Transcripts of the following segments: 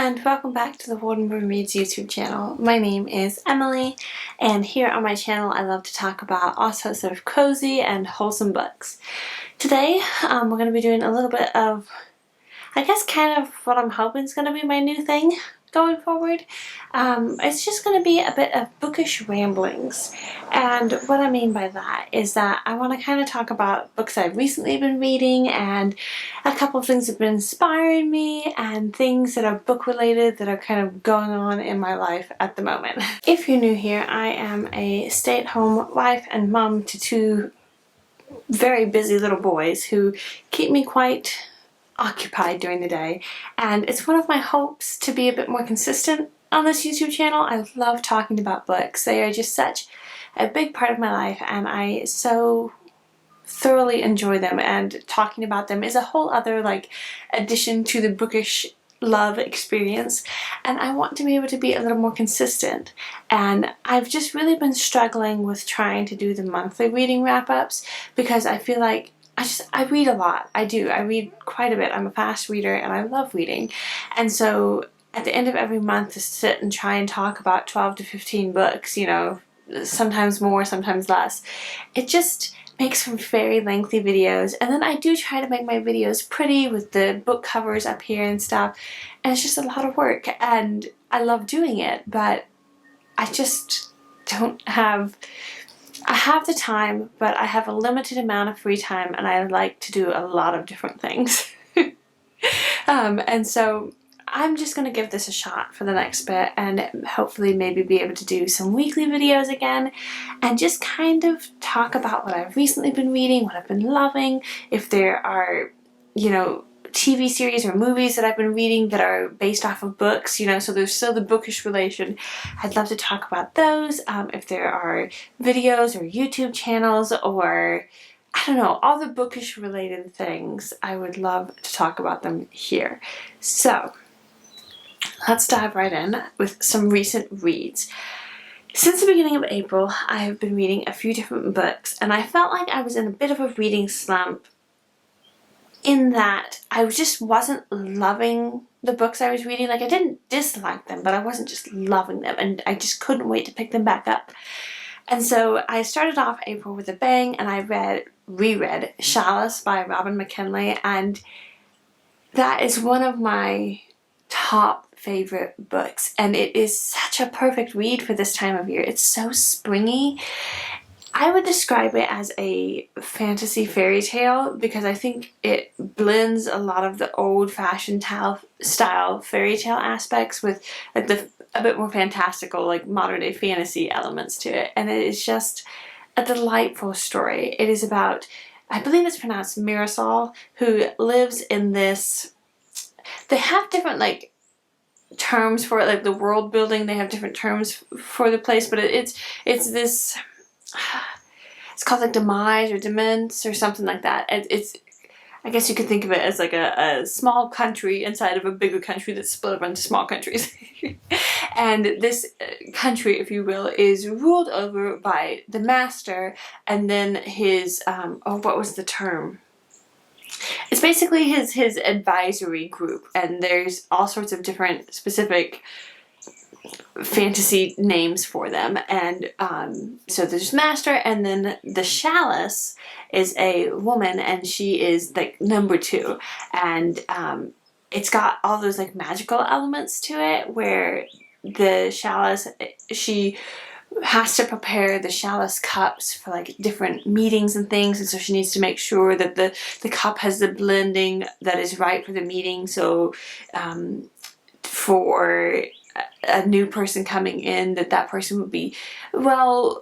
and welcome back to the Woldenburn Reads YouTube channel. My name is Emily, and here on my channel I love to talk about all sorts of cozy and wholesome books. Today we're going to be doing a little bit of, I guess, kind of what I'm hoping is going to be my new thing going forward. It's just going to be a bit of bookish ramblings, and what I mean by that is that I want to kind of talk about books I've recently been reading and a couple of things that have been inspiring me and things that are book related that are kind of going on in my life at the moment. If you're new here, I am a stay-at-home wife and mom to two very busy little boys who keep me quite occupied during the day, and it's one of my hopes to be a bit more consistent on this YouTube channel. I love talking about books. They are just such a big part of my life, and I so thoroughly enjoy them, and talking about them is a whole other addition to the bookish love experience, and I want to be able to be a little more consistent. And I've just really been struggling with trying to do the monthly reading wrap-ups because I feel like I read a lot. I do. I read quite a bit. I'm a fast reader and I love reading. And so at the end of every month to sit and try and talk about 12 to 15 books, you know, sometimes more, sometimes less, it just makes for very lengthy videos. And then I do try to make my videos pretty with the book covers up here and stuff. And it's just a lot of work, and I love doing it, but I just don't have... I have the time, but I have a limited amount of free time, and I like to do a lot of different things. And so I'm just going to give this a shot for the next bit, and hopefully maybe be able to do some weekly videos again and just kind of talk about what I've recently been reading, what I've been loving, if there are, you know, TV series or movies that I've been reading that are based off of books, you know, so there's still the bookish relation. I'd love to talk about those. If there are videos or YouTube channels or, I don't know, all the bookish related things, I would love to talk about them here. So let's dive right in with some recent reads. Since the beginning of April, I have been reading a few different books, and I felt like I was in a bit of a reading slump in that I just wasn't loving the books I was reading. Like, I didn't dislike them, but I wasn't just loving them, and I just couldn't wait to pick them back up. And so I started off April with a bang, and I reread Chalice by McKinley, and that is one of my top favorite books, and it is such a perfect read for this time of year. It's so springy. I would describe it as a fantasy fairy tale because I think it blends a lot of the old-fashioned style fairy tale aspects with like a bit more fantastical, like modern-day fantasy elements to it, and it is just a delightful story. It is about, I believe it's pronounced Mirasol, who lives in this... They have different terms for it, like the world building. They have different terms for the place, but it's this... It's called like Demise or Demence or something like that. It's, I guess you could think of it as like a small country inside of a bigger country that's split up into small countries. And this country, if you will, is ruled over by the master and then his, what was the term? It's basically his advisory group, and there's all sorts of different specific fantasy names for them. And so there's master, and then the Chalice is a woman, and she is like number 2, and it's got all those like magical elements to it where the Chalice, she has to prepare the Chalice cups for like different meetings and things, and so she needs to make sure that the cup has the blending that is right for the meeting. So for a new person coming in, that person would be well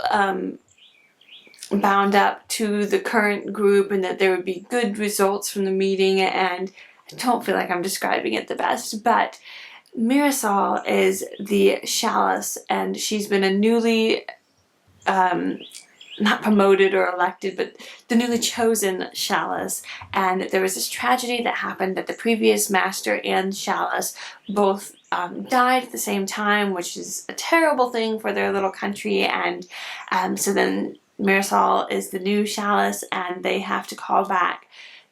bound up to the current group, and that there would be good results from the meeting. And I don't feel like I'm describing it the best, but Mirasol is the Chalice, and she's been a newly not promoted or elected, but the newly chosen Chalice. And there was this tragedy that happened that the previous master and Chalice both died at the same time, which is a terrible thing for their little country. And so then Mirasol is the new Chalice, and they have to call back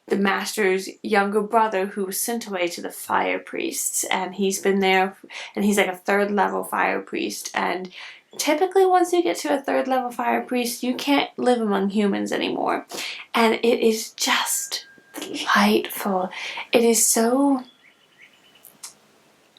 the master's younger brother who was sent away to the fire priests, and he's been there, and he's like a 3rd level fire priest, and typically once you get to a 3rd level fire priest, you can't live among humans anymore. And it is just delightful. It is so...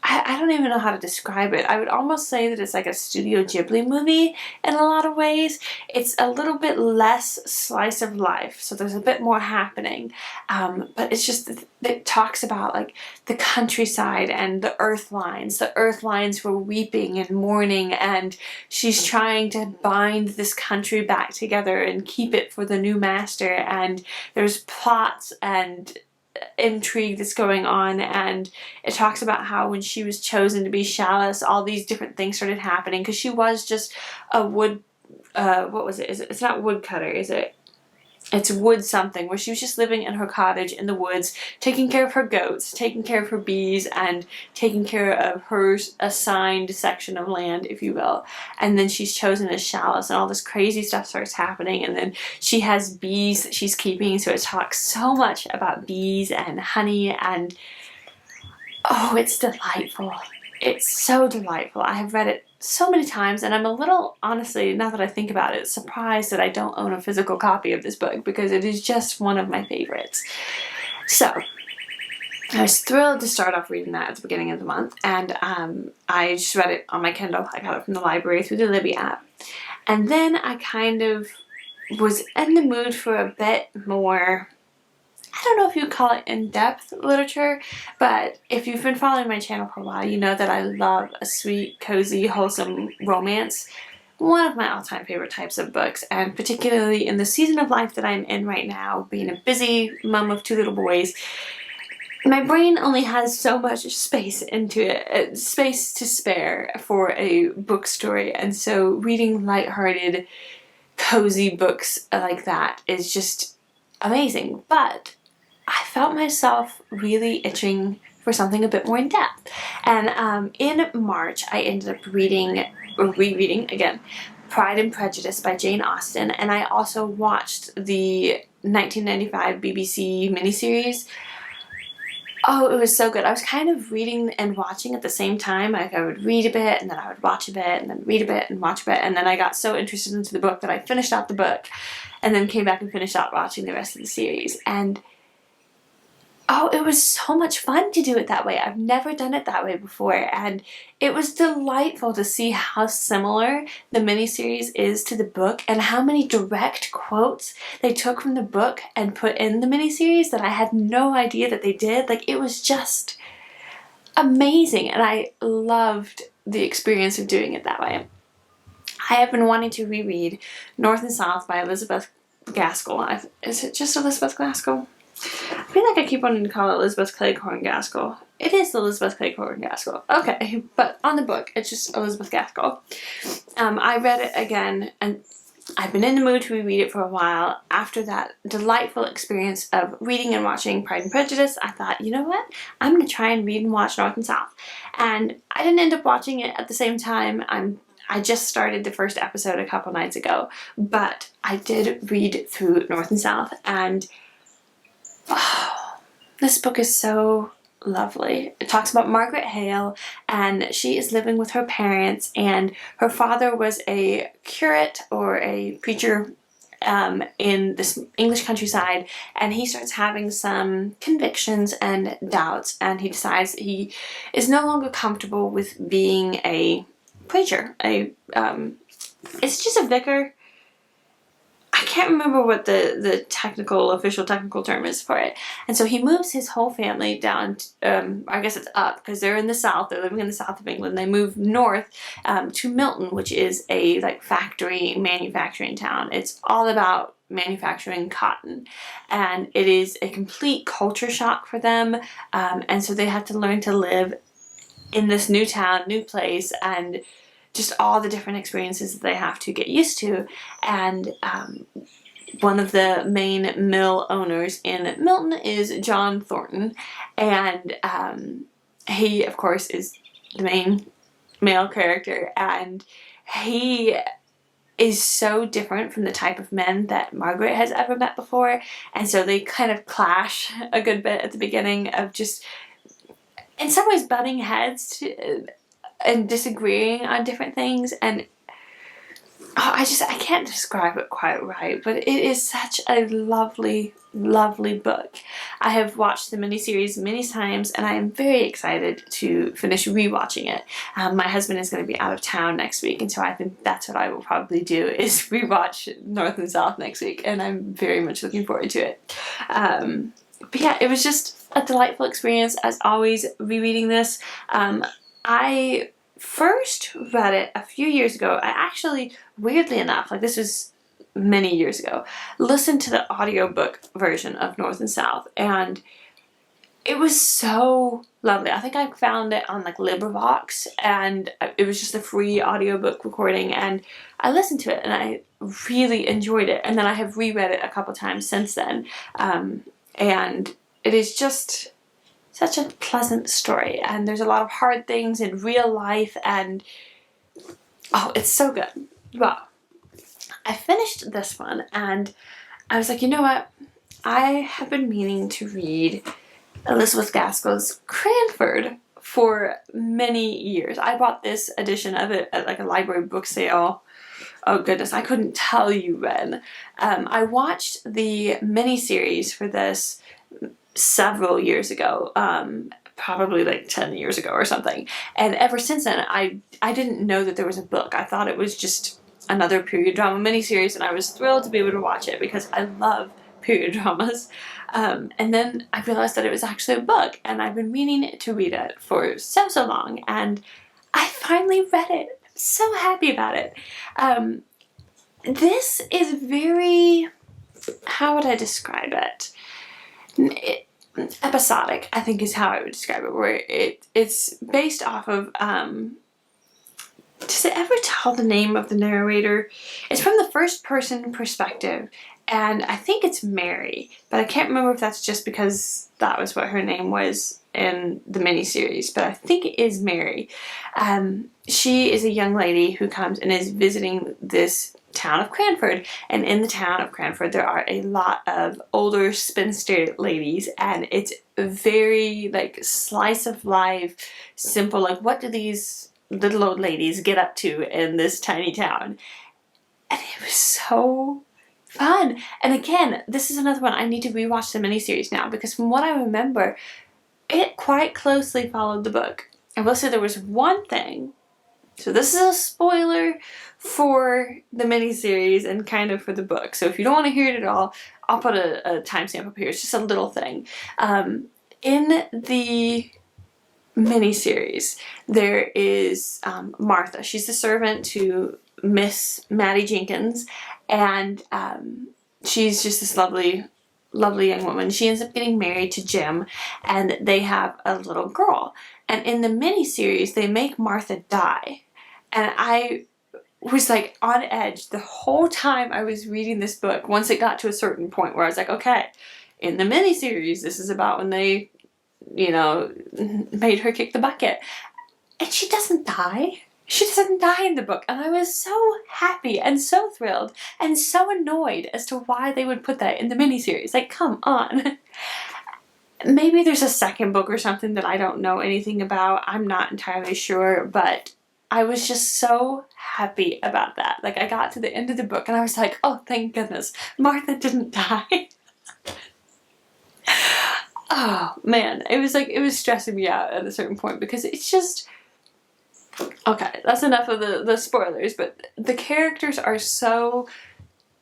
I don't even know how to describe it. I would almost say that it's like a Studio Ghibli movie in a lot of ways. It's a little bit less slice of life, so there's a bit more happening. But it's just, it talks about like the countryside and the earth lines. The earth lines were weeping and mourning, and she's trying to bind this country back together and keep it for the new master. And there's plots and intrigue that's going on, and it talks about how when she was chosen to be Chalice, all these different things started happening, because she was just a wood, what was it? It's not woodcutter, is it? It's wood something, where she was just living in her cottage in the woods, taking care of her goats, taking care of her bees, and taking care of her assigned section of land, if you will. And then she's chosen as Chalice, and all this crazy stuff starts happening, and then she has bees that she's keeping, so it talks so much about bees and honey, and oh, it's delightful. It's so delightful. I have read it so many times, and I'm a little, honestly, now that I think about it, surprised that I don't own a physical copy of this book, because it is just one of my favorites. So, I was thrilled to start off reading that at the beginning of the month, and I just read it on my Kindle. I got it from the library through the Libby app. And then I kind of was in the mood for a bit more, I don't know if you'd call it in-depth literature, but if you've been following my channel for a while, you know that I love a sweet, cozy, wholesome romance. One of my all-time favorite types of books, and particularly in the season of life that I'm in right now, being a busy mom of 2 little boys, my brain only has so much space into it, space to spare for a book story, and so reading lighthearted, cozy books like that is just amazing. But I felt myself really itching for something a bit more in depth. And in March, I ended up reading, or rereading again, Pride and Prejudice by Jane Austen, and I also watched the 1995 BBC miniseries. Oh, it was so good. I was kind of reading and watching at the same time. Like, I would read a bit, and then I would watch a bit, and then read a bit, and watch a bit, and then I got so interested into the book that I finished out the book, and then came back and finished out watching the rest of the series. And oh, it was so much fun to do it that way. I've never done it that way before, and it was delightful to see how similar the miniseries is to the book, and how many direct quotes they took from the book and put in the miniseries that I had no idea that they did. Like, it was just amazing, and I loved the experience of doing it that way. I have been wanting to reread North and South by Elizabeth Gaskell. Is it just Elizabeth Gaskell? I feel like I keep wanting to call it Elizabeth Cleghorn Gaskell. It is Elizabeth Cleghorn Gaskell. Okay, but on the book, it's just Elizabeth Gaskell. I read it again, and I've been in the mood to reread it for a while. After that delightful experience of reading and watching Pride and Prejudice, I thought, you know what? I'm going to try and read and watch North and South. And I didn't end up watching it at the same time. I just started the first episode a couple nights ago, but I did read through North and South, and oh, this book is so lovely. It talks about Margaret Hale, and she is living with her parents, and her father was a curate or a preacher in this English countryside, and he starts having some convictions and doubts, and he decides he is no longer comfortable with being a preacher. It's just a vicar. I can't remember what the official technical term is for it. And so he moves his whole family down, I guess it's up, because they're in the south, they're living in the south of England. They move north to Milton, which is a factory manufacturing town. It's all about manufacturing cotton, and it is a complete culture shock for them, and so they have to learn to live in this new town, new place, and just all the different experiences that they have to get used to. And one of the main mill owners in Milton is John Thornton, and he, of course, is the main male character, and he is so different from the type of men that Margaret has ever met before, and so they kind of clash a good bit at the beginning of just, in some ways, butting heads and disagreeing on different things, and I can't describe it quite right, but it is such a lovely, lovely book. I have watched the miniseries many times, and I am very excited to finish rewatching it. My husband is going to be out of town next week, and so I think that's what I will probably do, is rewatch North and South next week, and I'm very much looking forward to it. But yeah, it was just a delightful experience, as always, rereading this. I first read it a few years ago. I actually, weirdly enough, like this was many years ago, listened to the audiobook version of North and South, and it was so lovely. I think I found it on like LibriVox, and it was just a free audiobook recording, and I listened to it and I really enjoyed it, and then I have reread it a couple times since then, and it is just such a pleasant story, and there's a lot of hard things in real life, and oh, it's so good. Well, I finished this one, and I was like, you know what? I have been meaning to read Elizabeth Gaskell's Cranford for many years. I bought this edition of it at like a library book sale. Oh goodness, I couldn't tell you when. I watched the miniseries for this several years ago, probably like 10 years ago or something, and ever since then I didn't know that there was a book. I thought it was just another period drama miniseries, and I was thrilled to be able to watch it because I love period dramas, and then I realized that it was actually a book, and I've been meaning to read it for so long, and I finally read it. I'm so happy about it. This is very, how would I describe it? Episodic, I think, is how I would describe it, where it's based off of, does it ever tell the name of the narrator? It's from the first person perspective, and I think it's Mary, but I can't remember if that's just because that was what her name was in the miniseries, but I think it is Mary. She is a young lady who comes and is visiting this town of Cranford, and in the town of Cranford there are a lot of older spinster ladies, and it's very like slice of life, simple, like what do these little old ladies get up to in this tiny town? And it was so fun. And again, this is another one I need to rewatch the miniseries now, because from what I remember, it quite closely followed the book. I will say there was one thing, so this is a spoiler for the miniseries and kind of for the book, so if you don't want to hear it at all, I'll put a timestamp up here. It's just a little thing. In the miniseries, there is Martha. She's the servant to Miss Maddie Jenkins, and she's just this lovely young woman. She ends up getting married to Jim, and they have a little girl. And in the miniseries, they make Martha die. And I was like on edge the whole time I was reading this book, once it got to a certain point where I was like, okay, in the miniseries, this is about when they, you know, made her kick the bucket. And she doesn't die. She doesn't die in the book, and I was so happy and so thrilled and so annoyed as to why they would put that in the miniseries. Like, come on. Maybe there's a second book or something that I don't know anything about. I'm not entirely sure, but I was just so happy about that. Like, I got to the end of the book and I was like, oh, thank goodness, Martha didn't die. Oh, man. It was like, it was stressing me out at a certain point, because it's just... Okay, that's enough of the spoilers, but the characters are so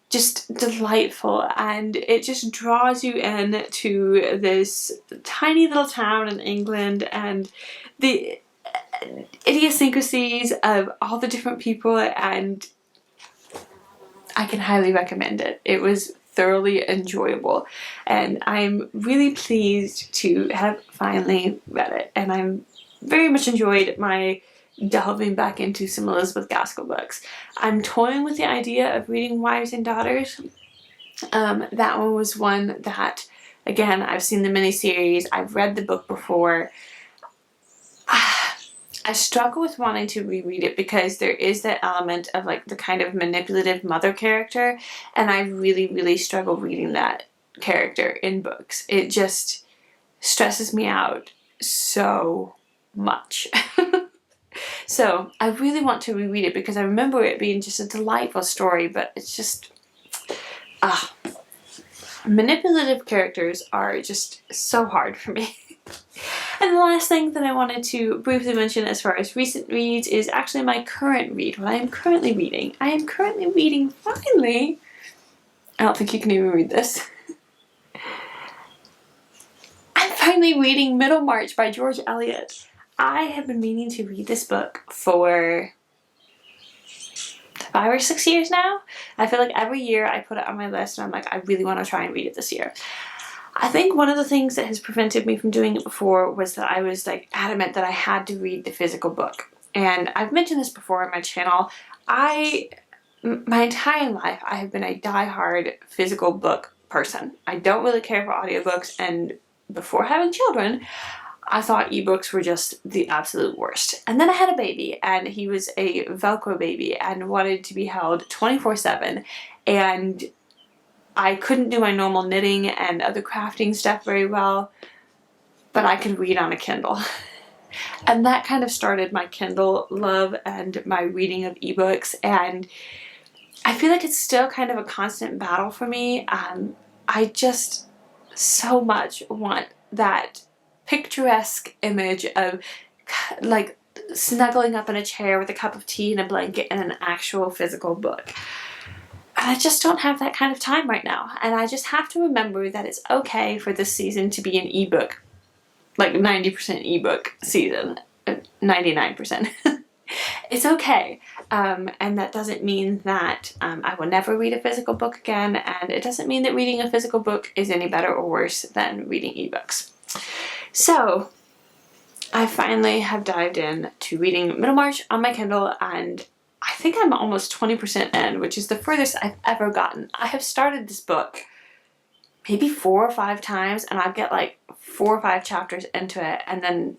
just delightful, and it just draws you in to this tiny little town in England, and the idiosyncrasies of all the different people, and I can highly recommend it. It was thoroughly enjoyable, and I'm really pleased to have finally read it, and I'm very much enjoyed my delving back into some Elizabeth Gaskell books. I'm toying with the idea of reading Wives and Daughters. That one was one that, again, I've seen the miniseries, I've read the book before. I struggle with wanting to reread it because there is that element of like the kind of manipulative mother character, and I really, really struggle reading that character in books. It just stresses me out so much. So I really want to reread it because I remember it being just a delightful story, but it's just, manipulative characters are just so hard for me. And the last thing that I wanted to briefly mention as far as recent reads is actually my current read, what I am currently reading. I am currently reading, finally, I don't think you can even read this. I'm finally reading Middlemarch by George Eliot. I have been meaning to read this book for 5 or 6 years now. I feel like every year I put it on my list and I'm like, I really want to try and read it this year. I think one of the things that has prevented me from doing it before was that I was like adamant that I had to read the physical book. And I've mentioned this before on my channel. My entire life I have been a die-hard physical book person. I don't really care for audiobooks, and before having children, I thought ebooks were just the absolute worst. And then I had a baby, and he was a Velcro baby and wanted to be held 24/7, and I couldn't do my normal knitting and other crafting stuff very well, but I could read on a Kindle. And that kind of started my Kindle love and my reading of ebooks, and I feel like it's still kind of a constant battle for me. I just so much want that picturesque image of like snuggling up in a chair with a cup of tea and a blanket and an actual physical book. And I just don't have that kind of time right now. And I just have to remember that it's okay for this season to be an ebook, like 90% ebook season, 99%. It's okay. And that doesn't mean that I will never read a physical book again, and it doesn't mean that reading a physical book is any better or worse than reading ebooks. So I finally have dived in to reading Middlemarch on my Kindle, and I think I'm almost 20% in, which is the furthest I've ever gotten. I have started this book maybe 4 or 5 times, and I get like 4 or 5 chapters into it, and then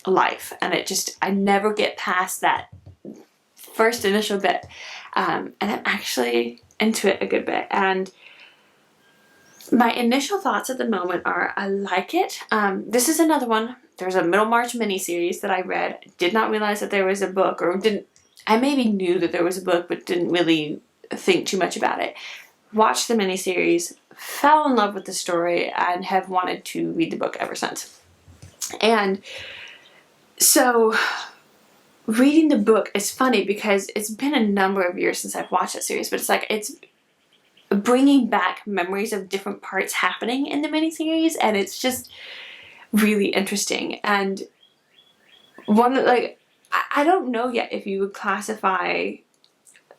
life, and I never get past that first initial bit, and I'm actually into it a good bit. And my initial thoughts at the moment are I like it. This is another one. There's a Middlemarch miniseries that I read. Did not realize that there was a book, or I maybe knew that there was a book but didn't really think too much about it. Watched the miniseries, fell in love with the story, and have wanted to read the book ever since. And so reading the book is funny because it's been a number of years since I've watched that series, but it's like it's bringing back memories of different parts happening in the miniseries, and it's just really interesting. And one that, like, I don't know yet if you would classify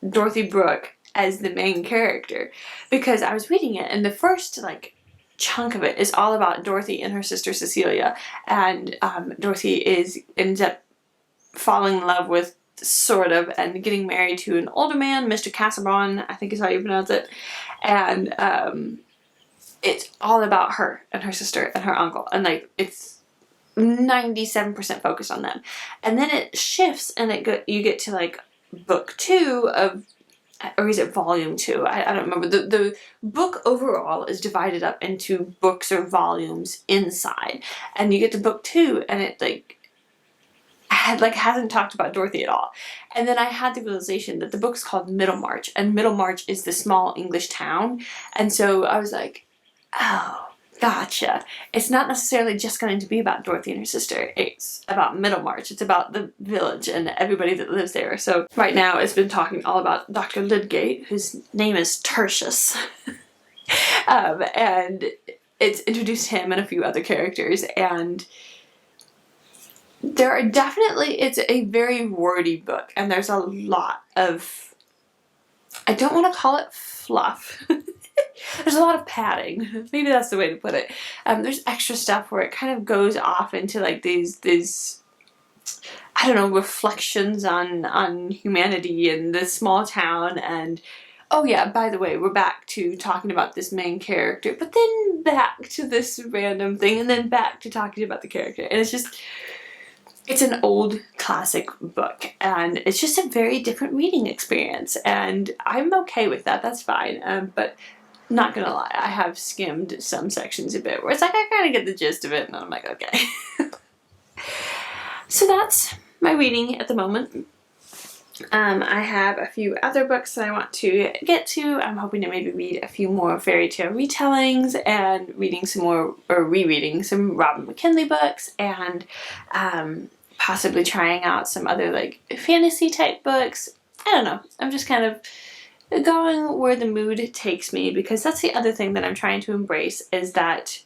Dorothy Brooke as the main character, because I was reading it and the first like chunk of it is all about Dorothy and her sister Cecilia, and Dorothy ends up falling in love with, sort of, and getting married to an older man, Mr. Casaubon, I think is how you pronounce it, and it's all about her and her sister and her uncle, and like it's 97% focused on them. And then it shifts and you get to like book 2 of, or is it volume 2? I don't remember. The book overall is divided up into books or volumes inside, and you get to book 2 and it hasn't talked about Dorothy at all. And then I had the realization that the book's called Middlemarch, and Middlemarch is the small English town. And so I was like, oh, gotcha. It's not necessarily just going to be about Dorothy and her sister. It's about Middlemarch. It's about the village and everybody that lives there. So right now it's been talking all about Dr. Lydgate, whose name is Tertius. And it's introduced him and a few other characters, and there are definitely, it's a very wordy book, and there's a lot of, I don't want to call it fluff. There's a lot of padding. Maybe that's the way to put it. There's extra stuff where it kind of goes off into like these I don't know, reflections on humanity and this small town. And oh yeah, by the way, we're back to talking about this main character, but then back to this random thing, and then back to talking about the character. And it's just, it's an old classic book, and it's just a very different reading experience, and I'm okay with that. That's fine. But not gonna lie, I have skimmed some sections a bit where it's like I kind of get the gist of it, and I'm like, okay. So that's my reading at the moment. I have a few other books that I want to get to. I'm hoping to maybe read a few more fairy tale retellings and reading some more, or rereading some Robin McKinley books, and possibly trying out some other like fantasy type books. I don't know. I'm just kind of going where the mood takes me, because that's the other thing that I'm trying to embrace, is that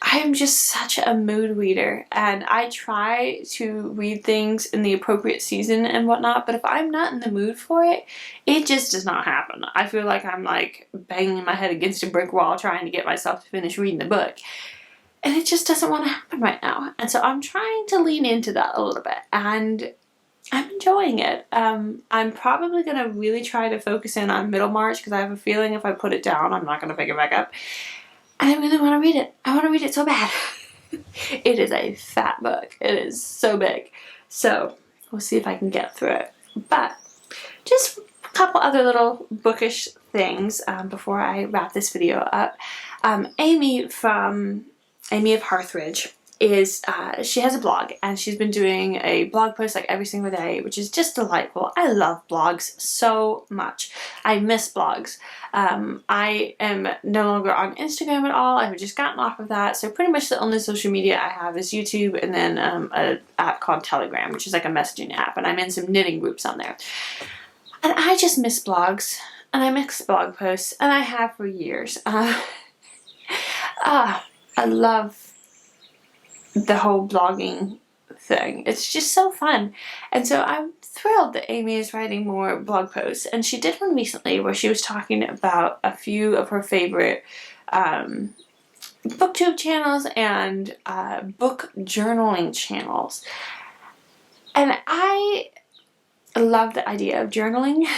I am just such a mood reader, and I try to read things in the appropriate season and whatnot, but if I'm not in the mood for it, it just does not happen. I feel like I'm like banging my head against a brick wall trying to get myself to finish reading the book, and it just doesn't want to happen right now. And so I'm trying to lean into that a little bit, and I'm enjoying it. I'm probably going to really try to focus in on Middlemarch, because I have a feeling if I put it down, I'm not going to pick it back up. And I really want to read it. I want to read it so bad. It is a fat book. It is so big. So we'll see if I can get through it. But just a couple other little bookish things before I wrap this video up. Amy of Hearth Ridge she has a blog, and she's been doing a blog post like every single day, which is just delightful. I love blogs so much. I miss blogs. I am no longer on Instagram at all. I've just gotten off of that. So pretty much the only social media I have is YouTube, and then an app called Telegram, which is like a messaging app, and I'm in some knitting groups on there. And I just miss blogs, and I miss blog posts, and I have for years. I love the whole blogging thing. It's just so fun. And so I'm thrilled that Amy is writing more blog posts. And she did one recently where she was talking about a few of her favorite booktube channels and book journaling channels. And I love the idea of journaling.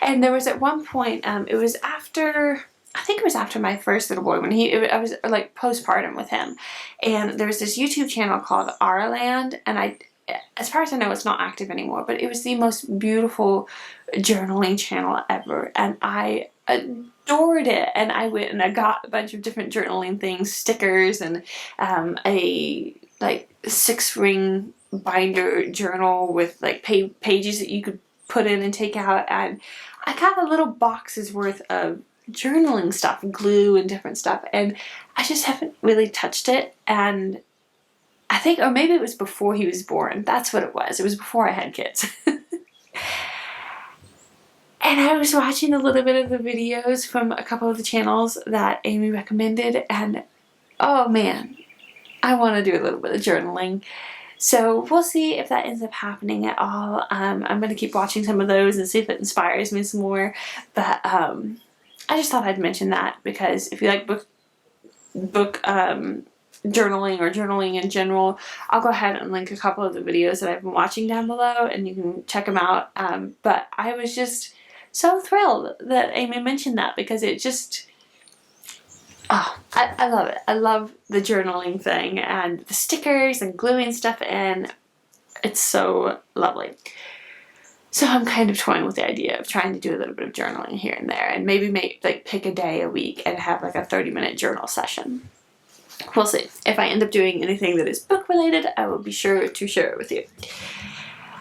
And there was at one point, it was after... I think it was after my first little boy, when I was like postpartum with him, and there was this YouTube channel called Our Land, and as far as I know, it's not active anymore, but it was the most beautiful journaling channel ever, and I adored it. And I went and I got a bunch of different journaling things, stickers, and a like 6-ring binder journal with like pages that you could put in and take out, and I got a little box's worth of journaling stuff, glue and different stuff, and I just haven't really touched it. And I think, or maybe it was before he was born. That's what it was. It was before I had kids. And I was watching a little bit of the videos from a couple of the channels that Amy recommended, and oh man, I want to do a little bit of journaling. So we'll see if that ends up happening at all. I'm going to keep watching some of those and see if it inspires me some more. But I just thought I'd mention that, because if you like book journaling or journaling in general, I'll go ahead and link a couple of the videos that I've been watching down below, and you can check them out. But I was just so thrilled that Amy mentioned that, because it just, I love it. I love the journaling thing and the stickers and gluing stuff in. It's so lovely. So I'm kind of toying with the idea of trying to do a little bit of journaling here and there, and maybe pick a day a week and have like a 30-minute journal session. We'll see. If I end up doing anything that is book related, I will be sure to share it with you.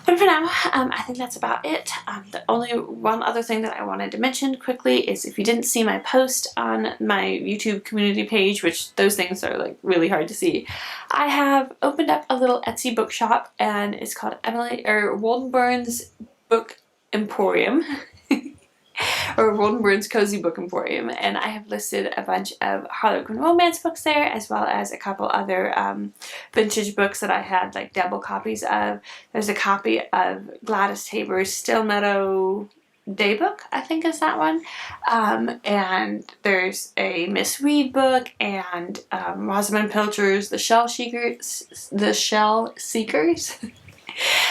But for now, I think that's about it. The only one other thing that I wanted to mention quickly is, if you didn't see my post on my YouTube community page, which those things are like really hard to see, I have opened up a little Etsy bookshop, and it's called Woldenburn's Book Emporium, or Woldenburn's Cozy Book Emporium, and I have listed a bunch of Harlequin romance books there, as well as a couple other vintage books that I had like double copies of. There's a copy of Gladys Tabor's Still Meadow Daybook, I think is that one, and there's a Miss Reed book, and Rosamund Pilcher's The Shell Seekers.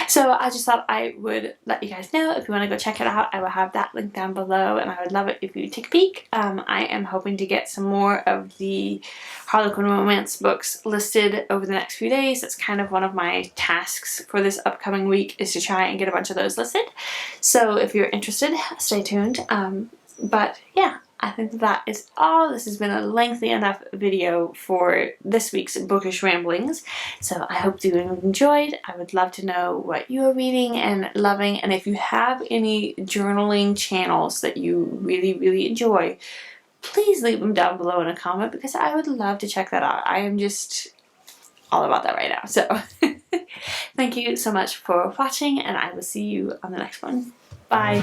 So I just thought I would let you guys know if you want to go check it out. I will have that link down below, and I would love it if you take a peek. I am hoping to get some more of the Harlequin romance books listed over the next few days. That's kind of one of my tasks for this upcoming week, is to try and get a bunch of those listed. So if you're interested, stay tuned. But yeah, I think that is all. This has been a lengthy enough video for this week's bookish ramblings, so I hope you enjoyed. I would love to know what you are reading and loving, and if you have any journaling channels that you really enjoy, please leave them down below in a comment, because I would love to check that out. I am just all about that right now. So thank you so much for watching, and I will see you on the next one. Bye.